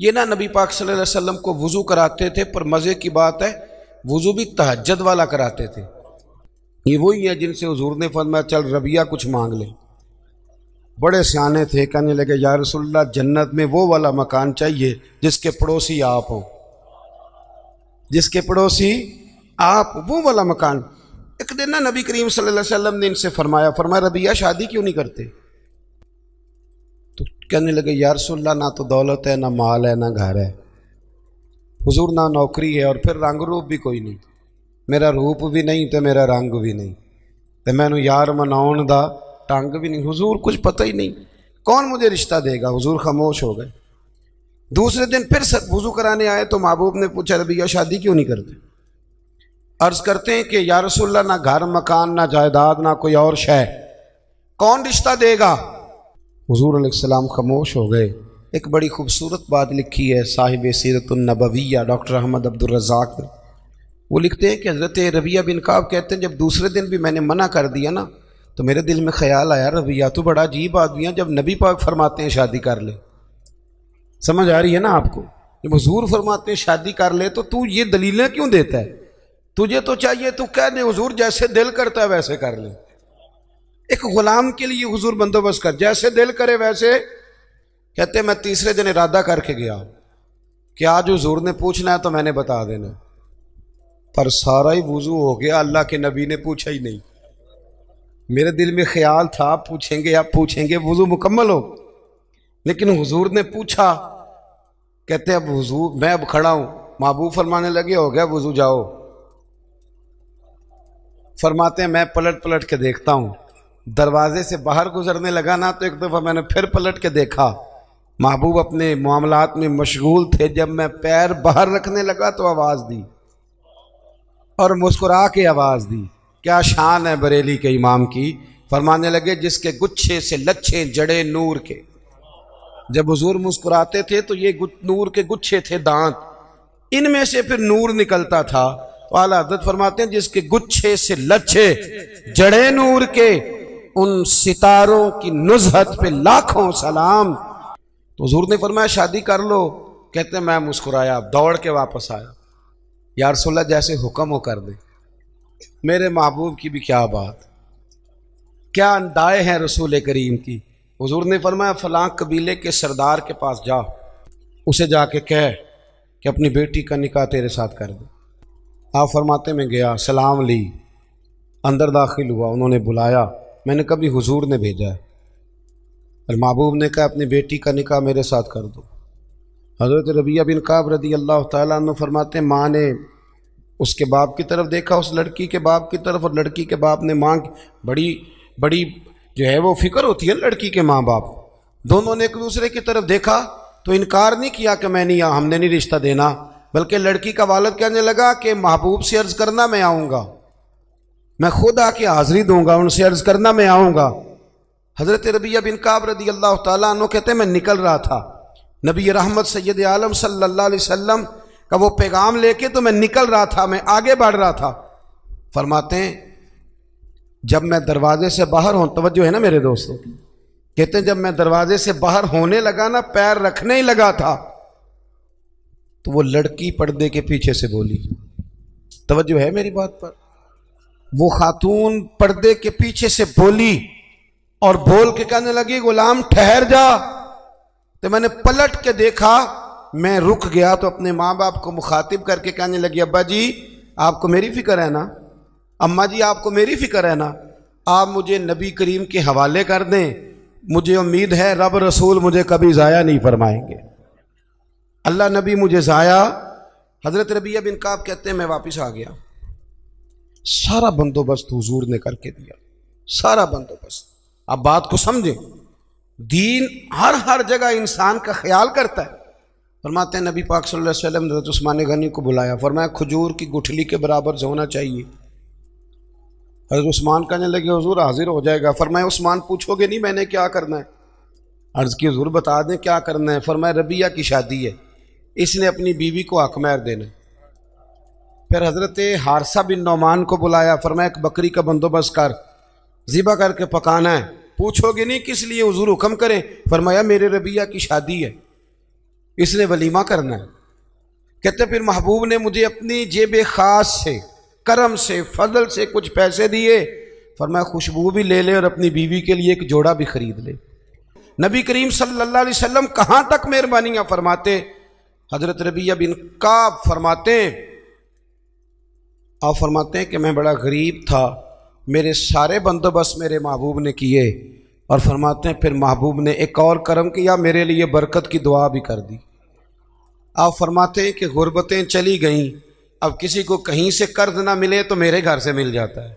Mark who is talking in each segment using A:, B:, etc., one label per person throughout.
A: یہ نا نبی پاک صلی اللہ علیہ وسلم کو وضو کراتے تھے، پر مزے کی بات ہے وضو بھی تہجد والا کراتے تھے۔ یہ وہی ہے جن سے حضور نے فرمایا چل ربیہ کچھ مانگ لے۔ بڑے سیانے تھے، کہنے لگے یا رسول اللہ جنت میں وہ والا مکان چاہیے جس کے پڑوسی آپ ہوں، جس کے پڑوسی آپ، وہ والا مکان۔ ایک دن نا نبی کریم صلی اللہ علیہ وسلم نے ان سے فرمایا ربیہ شادی کیوں نہیں کرتے؟ تو کہنے لگے یا رسول اللہ نہ تو دولت ہے، نہ مال ہے، نہ گھر ہے، حضور نہ نوکری ہے، اور پھر رنگ روپ بھی کوئی نہیں، میرا روپ بھی نہیں تو میرا رنگ بھی نہیں، تو میں نے یار مناؤن دا ٹانگ بھی نہیں، حضور کچھ پتہ ہی نہیں، کون مجھے رشتہ دے گا؟ حضور خاموش ہو گئے۔ دوسرے دن پھر وضو کرانے آئے تو محبوب نے پوچھا ربیہ شادی کیوں نہیں کرتے؟ عرض کرتے ہیں کہ یا رسول اللہ نہ گھر مکان، نہ جائیداد، نہ کوئی اور شے، کون رشتہ دے گا؟ حضور علیہ السلام خاموش ہو گئے۔ ایک بڑی خوبصورت بات لکھی ہے صاحب سیرت النبویہ ڈاکٹر احمد عبد الرزاق نے، وہ لکھتے ہیں کہ حضرت ربیہ بن کعب کہتے ہیں جب دوسرے دن بھی میں نے منع کر دیا نا تو میرے دل میں خیال آیا ربیہ تو بڑا عجیب آدمی ہے، جب نبی پاک فرماتے ہیں شادی کر لے، سمجھ آ رہی ہے نا آپ کو؟ جب حضور فرماتے ہیں شادی کر لے تو یہ دلیلیں کیوں دیتا ہے؟ تجھے تو چاہیے تو کہہ دے حضور جیسے دل کرتا ہے ویسے کر لے۔ ایک غلام کے لیے حضور بندوبست کر، جیسے دل کرے ویسے۔ کہتے میں تیسرے دن ارادہ کر کے گیا کہ آج حضور نے پوچھنا ہے تو میں نے بتا دینا، پر سارا ہی وضو ہو گیا، اللہ کے نبی نے پوچھا ہی نہیں۔ میرے دل میں خیال تھا پوچھیں گے، آپ پوچھیں گے، وضو مکمل ہو، لیکن حضور نے پوچھا۔ کہتے اب حضور میں اب کھڑا ہوں، محبوب فرمانے لگے ہو گیا وضو جاؤ۔ فرماتے ہیں میں پلٹ پلٹ کے دیکھتا ہوں، دروازے سے باہر گزرنے لگا نا تو ایک دفعہ میں نے پھر پلٹ کے دیکھا، محبوب اپنے معاملات میں مشغول تھے۔ جب میں پیر باہر رکھنے لگا تو آواز دی اور مسکرا کے آواز دی۔ کیا شان ہے بریلی کے امام کی، فرمانے لگے جس کے گچھے سے لچھے جڑے نور کے۔ جب حضور مسکراتے تھے تو یہ نور کے گچھے تھے دانت، ان میں سے پھر نور نکلتا تھا۔ تو اعلیٰ حضرت فرماتے ہیں جس کے گچھے سے لچھے جڑے نور کے، ان ستاروں کی نزہت پہ لاکھوں سلام۔ تو حضور نے فرمایا شادی کر لو۔ کہتے ہیں میں مسکرایا، دوڑ کے واپس آیا، یا رسول اللہ جیسے حکم ہو کر دے۔ میرے محبوب کی بھی کیا بات، کیا اندائے ہیں رسول کریم کی۔ حضور نے فرمایا فلاں قبیلے کے سردار کے پاس جا، اسے جا کے کہہ کہ اپنی بیٹی کا نکاح تیرے ساتھ کر دے۔ آپ فرماتے میں گیا، سلام لی، اندر داخل ہوا، انہوں نے بلایا، میں نے کبھی حضور نے بھیجا ہے، اور محبوب نے کہا اپنی بیٹی کا نکاح میرے ساتھ کر دو۔ حضرت ربیہ بن کعب رضی اللہ تعالیٰ عنہ فرماتے ہیں ماں نے اس کے باپ کی طرف دیکھا، اس لڑکی کے باپ کی طرف، اور لڑکی کے باپ نے ماں کی بڑی جو ہے وہ فکر ہوتی ہے لڑکی کے ماں باپ، دونوں نے ایک دوسرے کی طرف دیکھا تو انکار نہیں کیا کہ میں نہیں، ہم نے نہیں رشتہ دینا، بلکہ لڑکی کا والد کہنے لگا کہ محبوب سے عرض کرنا میں آؤں گا، میں خود آ کے حاضری دوں گا، ان سے عرض کرنا میں آؤں گا۔ حضرت ربیہ بن کعب رضی اللہ تعالیٰ عنہ کہتے ہیں میں نکل رہا تھا، نبی رحمت سید عالم صلی اللہ علیہ وسلم کا وہ پیغام لے کے، تو میں نکل رہا تھا، میں آگے بڑھ رہا تھا۔ فرماتے ہیں جب میں دروازے سے باہر ہوں، توجہ ہے نا میرے دوستوں، کہتے ہیں جب میں دروازے سے باہر ہونے لگا نا، پیر رکھنے ہی لگا تھا، تو وہ لڑکی پردے کے پیچھے سے بولی۔ توجہ ہے میری بات پر؟ وہ خاتون پردے کے پیچھے سے بولی اور بول کے کہنے لگی غلام ٹھہر جا۔ تو میں نے پلٹ کے دیکھا، میں رک گیا تو اپنے ماں باپ کو مخاطب کر کے کہنے لگی ابا جی آپ کو میری فکر ہے نا، اماں جی آپ کو میری فکر ہے نا، آپ مجھے نبی کریم کے حوالے کر دیں، مجھے امید ہے رب رسول مجھے کبھی ضائع نہیں فرمائیں گے، اللہ نبی مجھے ضائع۔ حضرت ربیہ بن کعب کہتے ہیں میں واپس آ گیا، سارا بندوبست حضور نے کر کے دیا، سارا بندوبست۔ اب بات کو سمجھیں، دین ہر جگہ انسان کا خیال کرتا ہے۔ فرماتے ہیں نبی پاک صلی اللہ علیہ وسلم نے حضرت عثمان غنی کو بلایا، فرمایا کھجور کی گٹھلی کے برابر ہونا چاہیے۔ حضرت عثمان کہنے لگے حضور حاضر ہو جائے گا۔ فرمایا عثمان پوچھو گے نہیں میں نے کیا کرنا ہے؟ عرض کی حضور بتا دیں کیا کرنا ہے۔ فرمایا ربیہ کی شادی ہے، اس نے اپنی بیوی کو حق مہر دینا۔ پھر حضرت حارثہ بن نعمان کو بلایا، فرمایا ایک بکری کا بندوبست کر، ذبح کر کے پکانا ہے، پوچھو گے نہیں کس لیے حضور حکم کریں؟ فرمایا میرے ربیہ کی شادی ہے، اس نے ولیمہ کرنا ہے۔ کہتے پھر محبوب نے مجھے اپنی جیب خاص سے، کرم سے، فضل سے کچھ پیسے دیے، فرمایا خوشبو بھی لے لے اور اپنی بیوی کے لیے ایک جوڑا بھی خرید لے۔ نبی کریم صلی اللہ علیہ وسلم کہاں تک مہربانیاں فرماتے؟ حضرت ربیہ بن کعب فرماتے ہیں، آپ فرماتے ہیں کہ میں بڑا غریب تھا، میرے سارے بندوبست میرے محبوب نے کیے، اور فرماتے ہیں پھر محبوب نے ایک اور کرم کیا، میرے لیے برکت کی دعا بھی کر دی۔ آپ فرماتے ہیں کہ غربتیں چلی گئیں، اب کسی کو کہیں سے قرض نہ ملے تو میرے گھر سے مل جاتا ہے۔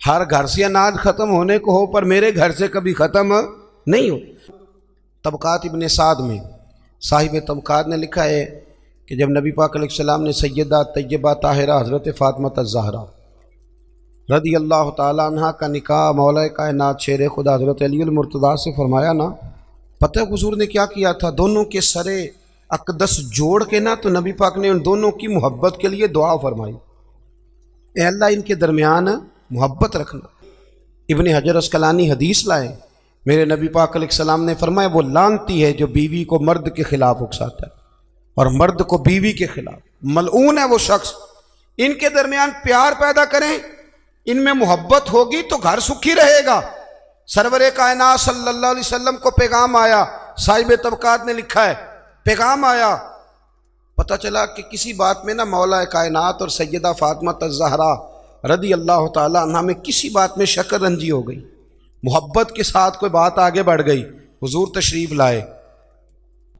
A: ہر گھر سے اناج ختم ہونے کو ہو پر میرے گھر سے کبھی ختم نہیں ہو۔ طبقات ابن سعد میں صاحب طبقات نے لکھا ہے کہ جب نبی پاک علیہ السلام نے سیدہ طیبہ طاہرہ حضرت فاطمہ الزہرا رضی اللہ تعالیٰ عنہ کا نکاح مولا کائنات شیر خدا حضرت علی المرتضیٰ سے فرمایا نا، پتہ حضور نے کیا کیا تھا؟ دونوں کے سرے اقدس جوڑ کے نا تو نبی پاک نے ان دونوں کی محبت کے لیے دعا فرمائی، اے اللہ ان کے درمیان محبت رکھنا۔ ابن حجر اسقلانی حدیث لائے، میرے نبی پاک علیہ السلام نے فرمایا وہ لعنتی ہے جو بیوی کو مرد کے خلاف اکساتا ہے اور مرد کو بیوی کے خلاف، ملعون ہے وہ شخص۔ ان کے درمیان پیار پیدا کریں، ان میں محبت ہوگی تو گھر سکھی رہے گا۔ سرور کائنات صلی اللہ علیہ وسلم کو پیغام آیا، صاحب طبقات نے لکھا ہے پیغام آیا، پتہ چلا کہ کسی بات میں نہ مولا کائنات اور سیدہ فاطمہ الزہرا رضی اللہ تعالیٰ عنہ میں کسی بات میں شکر رنجی ہو گئی، محبت کے ساتھ کوئی بات آگے بڑھ گئی، حضور تشریف لائے۔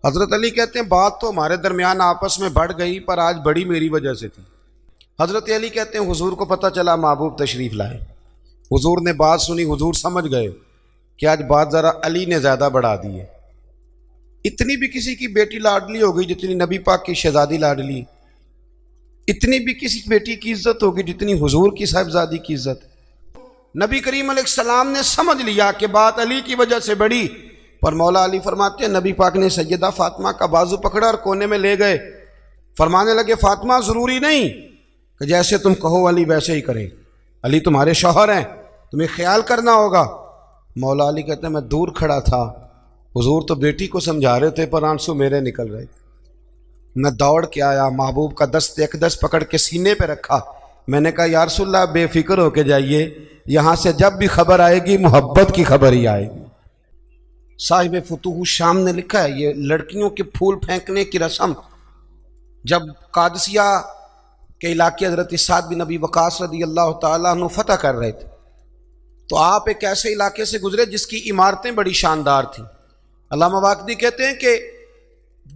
A: حضرت علی کہتے ہیں بات تو ہمارے درمیان آپس میں بڑھ گئی پر آج بڑی میری وجہ سے تھی۔ حضرت علی کہتے ہیں حضور کو پتہ چلا محبوب تشریف لائے، حضور نے بات سنی، حضور سمجھ گئے کہ آج بات ذرا علی نے زیادہ بڑھا دی ہے۔ اتنی بھی کسی کی بیٹی لاڈلی ہو گئی جتنی نبی پاک کی شہزادی لاڈلی، اتنی بھی کسی بیٹی کی عزت ہوگی جتنی حضور کی صاحبزادی کی عزت۔ نبی کریم علیہ السلام نے سمجھ لیا کہ بات علی کی وجہ سے بڑی، پر مولا علی فرماتے ہیں نبی پاک نے سیدہ فاطمہ کا بازو پکڑا اور کونے میں لے گئے، فرمانے لگے فاطمہ ضروری نہیں کہ جیسے تم کہو علی ویسے ہی کریں، علی تمہارے شوہر ہیں، تمہیں خیال کرنا ہوگا۔ مولا علی کہتے ہیں میں دور کھڑا تھا، حضور تو بیٹی کو سمجھا رہے تھے پر آنسو میرے نکل رہے تھے، میں دوڑ کے آیا، محبوب کا دست اقدس پکڑ کے سینے پہ رکھا، میں نے کہا یا رسول اللہ بے فکر ہو کے جائیے، یہاں سے جب بھی خبر آئے گی محبت کی خبر ہی آئے گی۔ صاحب فتوح الشام نے لکھا ہے یہ لڑکیوں کے پھول پھینکنے کی رسم جب قادسیہ کے علاقے حضرت سعد بن ابی وقاص رضی اللہ تعالیٰ عنہ فتح کر رہے تھے تو آپ ایک ایسے علاقے سے گزرے جس کی عمارتیں بڑی شاندار تھیں۔ علامہ واقدی کہتے ہیں کہ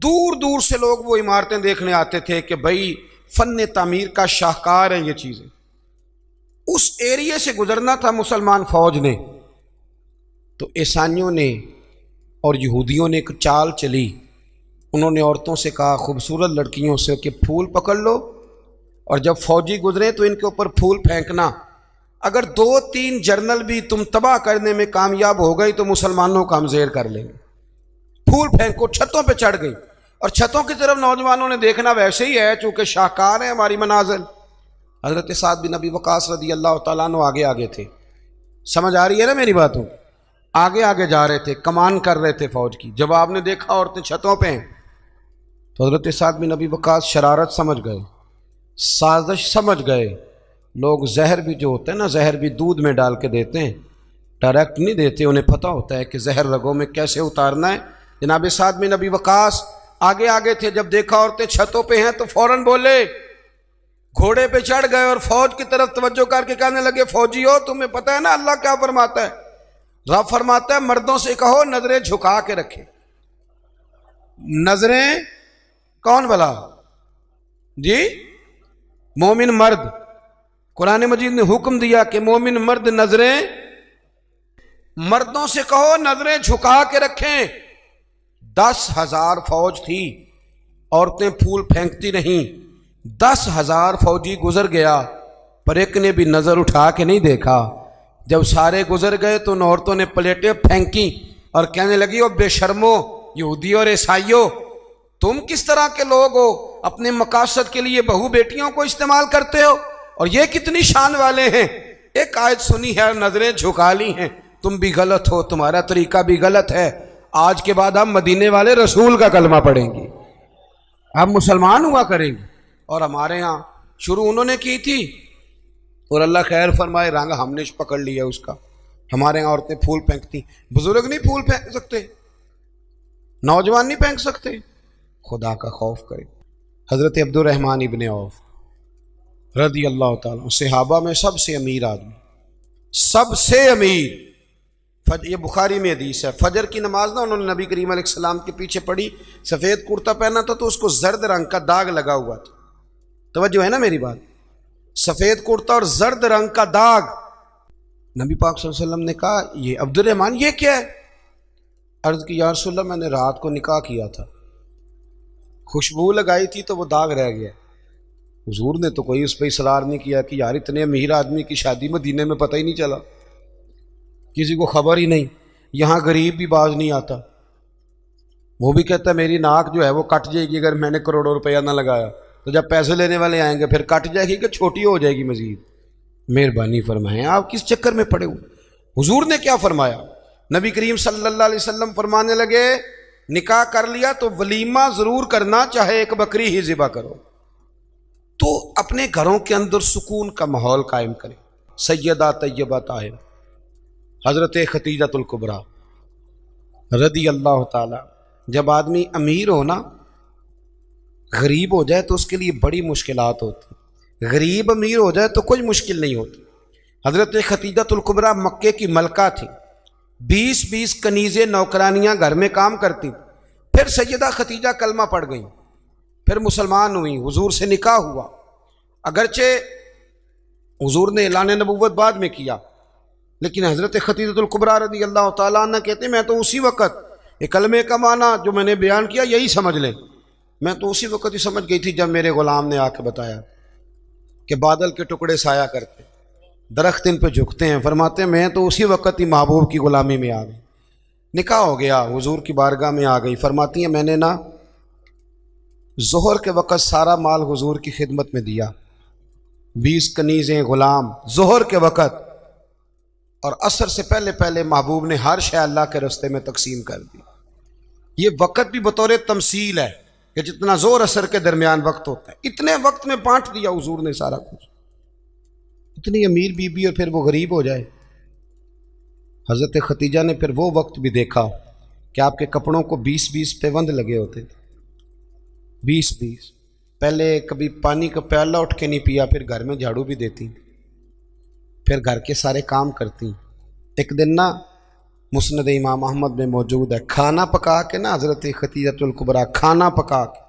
A: دور دور سے لوگ وہ عمارتیں دیکھنے آتے تھے کہ بھئی فن تعمیر کا شاہکار ہیں یہ چیزیں۔ اس ایریے سے گزرنا تھا مسلمان فوج نے تو عیسائیوں نے اور یہودیوں نے ایک چال چلی، انہوں نے عورتوں سے کہا خوبصورت لڑکیوں سے کہ پھول پکڑ لو اور جب فوجی گزرے تو ان کے اوپر پھول پھینکنا، اگر 2-3 جرنل بھی تم تباہ کرنے میں کامیاب ہو گئی تو مسلمانوں کا ہم زیر کر لیں گے۔ پھول پھینکو، چھتوں پہ چڑھ گئی اور چھتوں کی طرف نوجوانوں نے دیکھنا ویسے ہی ہے چونکہ شاہکار ہیں ہماری منازل۔ حضرت سعد بن ابی وقاص رضی اللہ تعالیٰ عنہ آگے آگے تھے، سمجھ آ رہی ہے نا میری باتوں؟ آگے آگے جا رہے تھے، کمان کر رہے تھے فوج کی۔ جب آپ نے دیکھا عورتیں چھتوں پہ ہیں تو حضرت سعد بن ابی وقاص شرارت سمجھ گئے، سازش سمجھ گئے۔ لوگ زہر بھی جو ہوتا ہے نا، زہر بھی دودھ میں ڈال کے دیتے ہیں، ڈائریکٹ نہیں دیتے، انہیں پتہ ہوتا ہے کہ زہر رگوں میں کیسے اتارنا ہے۔ جناب سعد بن ابی وقاص آگے آگے تھے، جب دیکھا عورتیں چھتوں پہ ہیں تو فوراً بولے، گھوڑے پہ چڑھ گئے اور فوج کی طرف توجہ کر کے کہنے لگے فوجیو تمہیں پتہ ہے نا اللہ کیا فرماتا ہے؟ رب فرماتا ہے مردوں سے کہو نظریں جھکا کے رکھے۔ نظریں کون بھلا؟ جی مومن مرد۔ قرآن مجید نے حکم دیا کہ مومن مرد نظریں، مردوں سے کہو نظریں جھکا کے رکھیں۔ 10,000 فوج تھی، عورتیں پھول پھینکتی نہیں، 10,000 فوجی گزر گیا پر ایک نے بھی نظر اٹھا کے نہیں دیکھا۔ جب سارے گزر گئے تو ان عورتوں نے پلیٹیں پھینکی اور کہنے لگی او بے شرمو یہودی اور عیسائیوں، تم کس طرح کے لوگ ہو، اپنے مقاصد کے لیے بہو بیٹیوں کو استعمال کرتے ہو اور یہ کتنی شان والے ہیں۔ ایک آیت سنی ہے، نظریں جھکا لی ہیں، تم بھی غلط ہو، تمہارا طریقہ بھی غلط ہے، آج کے بعد ہم مدینے والے رسول کا کلمہ پڑھیں گے، ہم مسلمان ہوا کریں گے۔ اور ہمارے ہاں شروع انہوں نے کی تھی، اور اللہ خیر فرمائے رنگ ہم نے پکڑ لیا اس کا۔ ہمارے یہاں عورتیں پھول پھینکتی، بزرگ نہیں پھول پھینک سکتے، نوجوان نہیں پھینک سکتے، خدا کا خوف کرے۔ حضرت عبد الرحمن ابن عوف رضی اللہ تعالیٰ صحابہ میں سب سے امیر آدمی، سب سے امیر۔ یہ بخاری میں حدیث ہے، فجر کی نماز نا انہوں نے نبی کریم علیہ السلام کے پیچھے پڑھی، سفید کرتا پہنا تھا تو اس کو زرد رنگ کا داغ لگا ہوا تھا، توجہ ہے نا میری بات، سفید کرتا اور زرد رنگ کا داغ۔ نبی پاک صلی اللہ علیہ وسلم نے کہا یہ عبد الرحمن یہ کیا ہے؟ عرض کی یا رسول اللہ میں نے رات کو نکاح کیا تھا، خوشبو لگائی تھی تو وہ داغ رہ گیا۔ حضور نے تو کوئی اس پہ اصرار نہیں کیا کہ یار اتنے امیر آدمی کی شادی مدینے میں پتہ ہی نہیں چلا، کسی کو خبر ہی نہیں، یہاں غریب بھی باز نہیں آتا، وہ بھی کہتا ہے میری ناک جو ہے وہ کٹ جائے گی اگر میں نے کروڑوں روپیہ نہ لگایا، تو جب پیسے لینے والے آئیں گے پھر کٹ جائے گی کہ چھوٹی ہو جائے گی مزید۔ مہربانی فرمائیں، آپ کس چکر میں پڑے ہوئے؟ حضور نے کیا فرمایا؟ نبی کریم صلی اللہ علیہ وسلم فرمانے لگے نکاح کر لیا تو ولیمہ ضرور کرنا، چاہے ایک بکری ہی ذبح کرو، تو اپنے گھروں کے اندر سکون کا ماحول قائم کرے۔ سیدہ طیبہ طاہرہ حضرت ختیجۃ الکبریٰ رضی اللہ تعالی، جب آدمی امیر ہو نا، غریب ہو جائے تو اس کے لیے بڑی مشکلات ہوتی، غریب امیر ہو جائے تو کوئی مشکل نہیں ہوتی۔ حضرت ختیجۃ الکبریٰ مکے کی ملکہ تھی، 20 کنیزیں نوکرانیاں گھر میں کام کرتی، پھر سیدہ ختیجہ کلمہ پڑھ گئیں، پھر مسلمان ہوئیں، حضور سے نکاح ہوا۔ اگرچہ حضور نے اعلان نبوت بعد میں کیا، لیکن حضرت ختیجۃ الکبریٰ رضی اللہ تعالیٰ عنہ کہتے ہیں میں تو اسی وقت یہ کلمے کا معنی جو میں نے بیان کیا یہی سمجھ لیں، میں تو اسی وقت ہی سمجھ گئی تھی جب میرے غلام نے آ کے بتایا کہ بادل کے ٹکڑے سایہ کرتے، درخت ان پہ جھکتے ہیں، فرماتے ہیں میں تو اسی وقت ہی محبوب کی غلامی میں آ گئی۔ نکاح ہو گیا، حضور کی بارگاہ میں آ گئی، فرماتی ہیں میں نے نا ظہر کے وقت سارا مال حضور کی خدمت میں دیا، 20 کنیزیں، غلام، ظہر کے وقت، اور عصر سے پہلے پہلے محبوب نے ہر شے اللہ کے رستے میں تقسیم کر دی۔ یہ وقت بھی بطور تمثیل ہے کہ جتنا زور عصر کے درمیان وقت ہوتا ہے اتنے وقت میں بانٹ دیا حضور نے سارا کچھ۔ اتنی امیر بی بی اور پھر وہ غریب ہو جائے۔ حضرت ختیجہ نے پھر وہ وقت بھی دیکھا کہ آپ کے کپڑوں کو 20 پیوند لگے ہوتے تھے، 20 پہلے کبھی پانی کا پیالہ اٹھ کے نہیں پیا، پھر گھر میں جھاڑو بھی دیتی، پھر گھر کے سارے کام کرتی۔ ایک دن نا مسند امام احمد میں موجود ہے، کھانا پکا کے نا حضرت ختیجۃ الکبریٰ کھانا پکا کے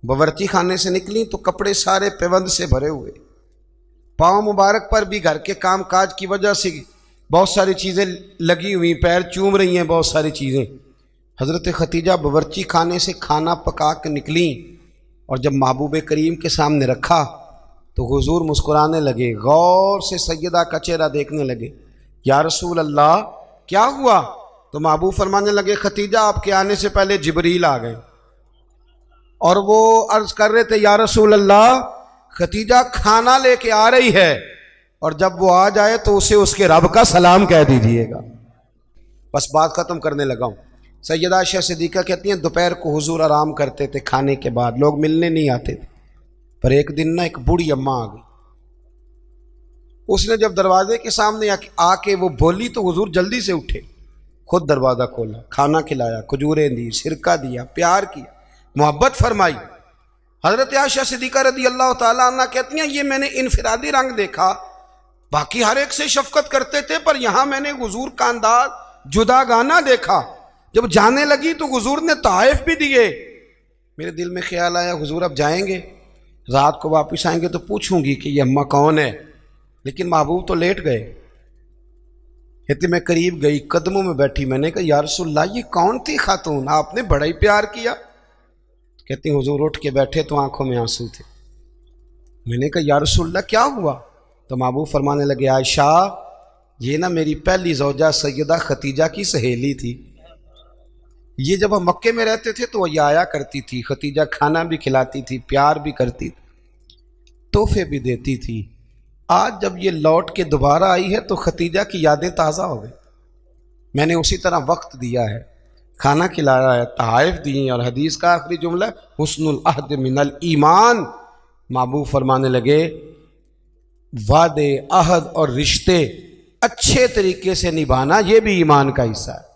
A: باورچی خانے سے نکلی تو کپڑے سارے پیوند سے بھرے ہوئے، پاؤں مبارک پر بھی گھر کے کام کاج کی وجہ سے بہت ساری چیزیں لگی ہوئی، پیر چوم رہی ہیں بہت ساری چیزیں۔ حضرت ختیجہ باورچی خانے سے کھانا پکا کے نکلیں اور جب محبوب کریم کے سامنے رکھا تو حضور مسکرانے لگے، غور سے سیدہ کا چہرہ دیکھنے لگے، یا رسول اللہ کیا ہوا؟ تو محبوب فرمانے لگے ختیجہ آپ کے آنے سے پہلے جبریل آ گئے اور وہ عرض کر رہے تھے یا رسول اللہ ختیجہ کھانا لے کے آ رہی ہے، اور جب وہ آ جائے تو اسے اس کے رب کا سلام کہہ دیجئے گا۔ بس بات ختم کرنے لگا ہوں۔ سیدہ عائشہ صدیقہ کہتی ہیں دوپہر کو حضور آرام کرتے تھے، کھانے کے بعد لوگ ملنے نہیں آتے تھے، پر ایک دن نا ایک بوڑھی اماں آ گئی، اس نے جب دروازے کے سامنے آ کے وہ بولی تو حضور جلدی سے اٹھے، خود دروازہ کھولا، کھانا کھلایا، کھجوریں دی، سرکہ دیا، پیار کیا، محبت فرمائی۔ حضرت عائشہ صدیقہ رضی اللہ تعالیٰ عنہ کہتی ہیں یہ میں نے انفرادی رنگ دیکھا، باقی ہر ایک سے شفقت کرتے تھے، پر یہاں میں نے حضور کا انداز جداگانہ دیکھا۔ جب جانے لگی تو حضور نے تحائف بھی دیے، میرے دل میں خیال آیا حضور اب جائیں گے، رات کو واپس آئیں گے تو پوچھوں گی کہ یہ اماں کون ہے، لیکن محبوب تو لیٹ گئے۔ کہتی میں قریب گئی، قدموں میں بیٹھی، میں نے کہا یا رسول اللہ یہ کون تھی خاتون، آپ نے بڑا ہی پیار کیا۔ کہتی حضور اٹھ کے بیٹھے تو آنکھوں میں آنسو تھے۔ میں نے کہا یا رسول اللہ کیا ہوا؟ تو محبوب فرمانے لگے عائشہ یہ نا میری پہلی زوجہ سیدہ ختیجہ کی سہیلی تھی، یہ جب ہم مکے میں رہتے تھے تو یہ آیا کرتی تھی، ختیجہ کھانا بھی کھلاتی تھی، پیار بھی کرتی تھی، تحفے بھی دیتی تھی۔ آج جب یہ لوٹ کے دوبارہ آئی ہے تو ختیجہ کی یادیں تازہ ہو گئی۔ میں نے اسی طرح وقت دیا ہے، کھانا کھلایا ہے، تحائف دیے ہیں، اور حدیث کا آخری جملہ حسن العہد من الایمان۔ محبوب فرمانے لگے وعدے، عہد اور رشتے اچھے طریقے سے نبھانا یہ بھی ایمان کا حصہ ہے۔